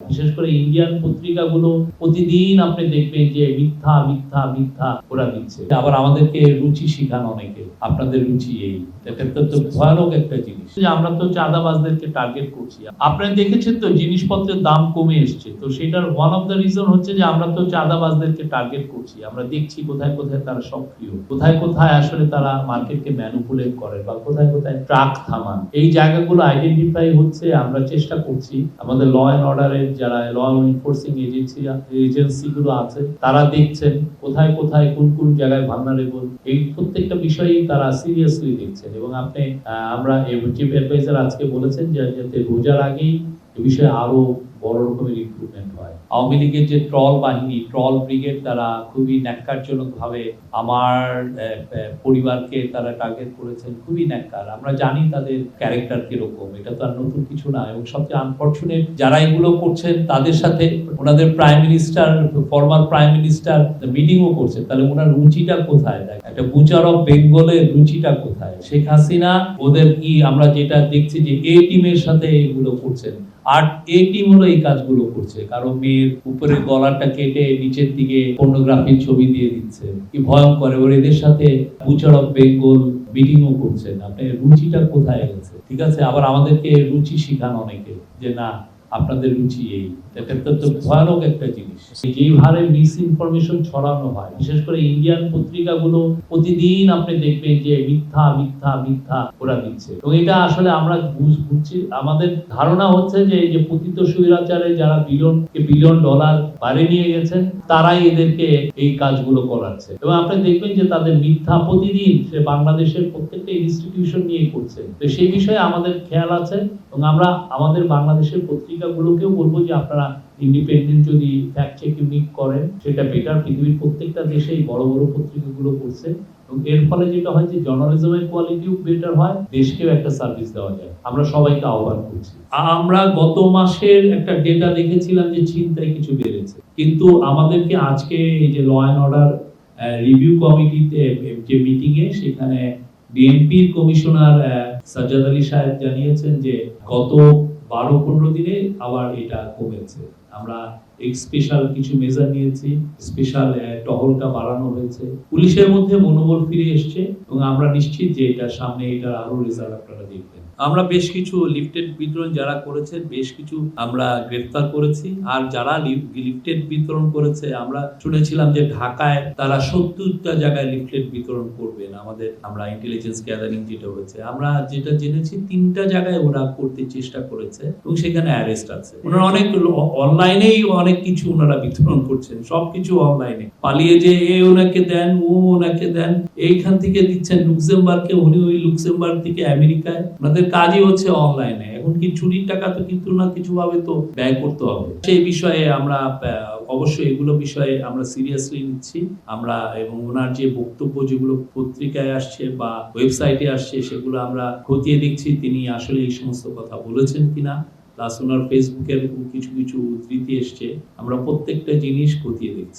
বিশেষ করে ইন্ডিয়ান পত্রিকাগুলো প্রতিদিন আপনি দেখবেন যে মিথ্যা মিথ্যা মিথ্যা ওরা দিচ্ছে। আবার আমাদেরকে রুচি শিখান অনেকে, আপনাদের রুচি এই, এটা তো ভয়ানক একটা জিনিস যে আমরা তো চাঁদাবাজদেরকে টার্গেট করছি। আপনারা দেখেছেন তো জিনিসপত্রের দাম কমে এসছে, তো সেটার ওয়ান অফ দ্য রিজন হচ্ছে যে আমরা তো চাঁদাবাজদেরকে টার্গেট করছি। আমরা দেখছি কোথায় কোথায় তারা সক্রিয়, কোথায় কোথায় আসলে তারা মার্কেটকে ম্যানিপুলেট করে বা কোথায় কোথায় ট্রাক থামান, এই জায়গাগুলো আইডেন্টিফাই হচ্ছে। আমরা চেষ্টা করছি আমাদের ল অ্যান্ড অর্ডারের যারা ল এনফোর্সিং এজেন্সিগুলো আছে তারা দেখছেন কোথায় কোথায় কোন কোন জায়গায় ভালনারেবল, এই প্রত্যেকটা বিষয়ই তারা সিরিয়াসলি দেখছেন। এবং আপনি আমরা চিফ অ্যাডভাইজার আজকে বলেছেন যে যাতে রোজার আগেই এই বিষয়ে আরো বড় রকমের ইমপ্রুভমেন্ট হয়। আওয়ামী লীগের যে ট্রল বাহিনী, ট্রল ব্রিগেড, তারা খুবই ন্যাক্কারজনক ভাবে আমার পরিবারকে তারা টার্গেট করেছেন, খুবই ন্যাক্কার। আমরা জানি তাদের ক্যারেক্টার কিরকম, এটা তো আর নতুন কিছু না। এবং সবচেয়ে আনফরচুনেট যারা এগুলো করছেন তাদের সাথে ওনাদের prime minister, former prime minister মিটিংও করছেন, তাহলে ওনার রুচিটা কোথায়? একটা বুচার অফ বেঙ্গলের রুচিটা কোথায়? শেখ হাসিনা ওদের কি আমরা যেটা দেখছি যে এ টিমের সাথে এগুলো করছেন, আর এই টিম হলো এই কাজগুলো করছে। কারো মেয়ের উপরে গলাটা কেটে নিচের দিকে পর্নোগ্রাফির ছবি দিয়ে দিচ্ছে, কি ভয়ঙ্কর। এবার এদের সাথে বুচার অফ বেঙ্গল মিটিংও করছেন। আপনার রুচিটা কোথায় গেছে? ঠিক আছে, আবার আমাদেরকে রুচি শিখান অনেকে যে না আপনাদের রুচি এই, এটা তো ভয়ানক একটা জিনিস। যেই হারে মিস ইনফরমেশন ছড়ানো হয়, বিশেষ করে ইন্ডিয়ান পত্রিকাগুলো প্রতিদিন আপনি দেখবেন যে মিথ্যা মিথ্যা মিথ্যা ওরা দিচ্ছে। এবং এটা আসলে আমরা বুঝছি, আমাদের ধারণা হচ্ছে যে এই যে পতিত স্বৈরাচারে যারা বিলিয়ন ডলার বাইরে নিয়ে গেছেন তারাই এদেরকে এই কাজগুলো করাচ্ছে। এবং আপনি দেখবেন যে তাদের মিথ্যা প্রতিদিন সে বাংলাদেশের প্রত্যেকটা ইনস্টিটিউশন নিয়ে করছে। তো সেই বিষয়ে আমাদের খেয়াল আছে। এবং আমরা আমাদের বাংলাদেশের পত্রিকাগুলোকেও বলবো যে আপনারা ইন্ডিপেন্ডেন্ট যদি ফ্যাক্ট চেক ইউনিট করেন সেটা বেটার। পৃথিবীর প্রত্যেকটা দেশেই বড় বড় পত্রিকাগুলো করছে এবং এর ফলে যেটা হয় যে জার্নালিজমের কোয়ালিটিও বেটার হয়, দেশকেও একটা সার্ভিস দেওয়া যায়। আমরা সবাইকে আহ্বান করছি। আমরা গত মাসের একটা ডেটা দেখেছিলাম যে ছিনতাই কিছু বেড়েছে, কিন্তু আমাদেরকে আজকে এই যে ল অ্যান্ড অর্ডার রিভিউ কমিটিতে যে মিটিং এ, সেখানে বিএনপির কমিশনার সাজ্জাদ আলী সাহেব জানিয়েছেন যে গত 12-15 দিনে আবার এটা কমেছে। আমরা স্পেশাল কিছু মেজার নিয়েছি, স্পেশাল টহলটা বাড়ানো হয়েছে, পুলিশের মধ্যে মনোবল ফিরে এসছে এবং আমরা নিশ্চিত যে এটা সামনে এটার আরো রেজাল্ট আপনারা দেখবেন। আমরা বেশ কিছু লিফটেড বিতরণ যারা করেছেন বেশ কিছু আমরা গ্রেফতার করেছি। আর যারা লিফটেড বিতরণ করেছে আমরা শুনেছিলাম যে ঢাকায় তারা 70টা জায়গায় লিফলেট বিতরণ করবেন। আমরা ইন্টেলিজেন্স গ্যাদারিং যেটা হয়েছে, আমরা যেটা জেনেছি 3টা জায়গায় ওরা করতে চেষ্টা করেছে এবং সেখানে অ্যারেস্ট আছে। ওনারা অনেক অনলাইনেই অনেক কিছু ওনারা বিতরণ করছেন, সবকিছু অনলাইনে পালিয়ে যে এ ওনাকে দেন, ও ওনাকে দেন, এইখান থেকে দিচ্ছেন লুক্সেমবার্গকে, উনি ওই লুক্সেমবার্গ থেকে আমেরিকায়। ওনাদের কাজই হচ্ছে অনলাইনে। এখন কি চুরির টাকা তো কিন্তু না কিছু ভাবে তো ব্যয় করতে হবে। সেই বিষয়ে আমরা অবশ্যই এগুলো বিষয়ে আমরা সিরিয়াসলি নিচ্ছি। আমরা এবং ওনার যে বক্তব্য যেগুলো পত্রিকায় আসছে বা ওয়েবসাইটে আসছে সেগুলো আমরা খতিয়ে দেখছি তিনি আসলে এই সমস্ত কথা বলেছেন কিনা। প্লাস ওনার ফেসবুকের কিছু কিছু উদ্ধৃতি এসছে, আমরা প্রত্যেকটা জিনিস খতিয়ে দেখছি।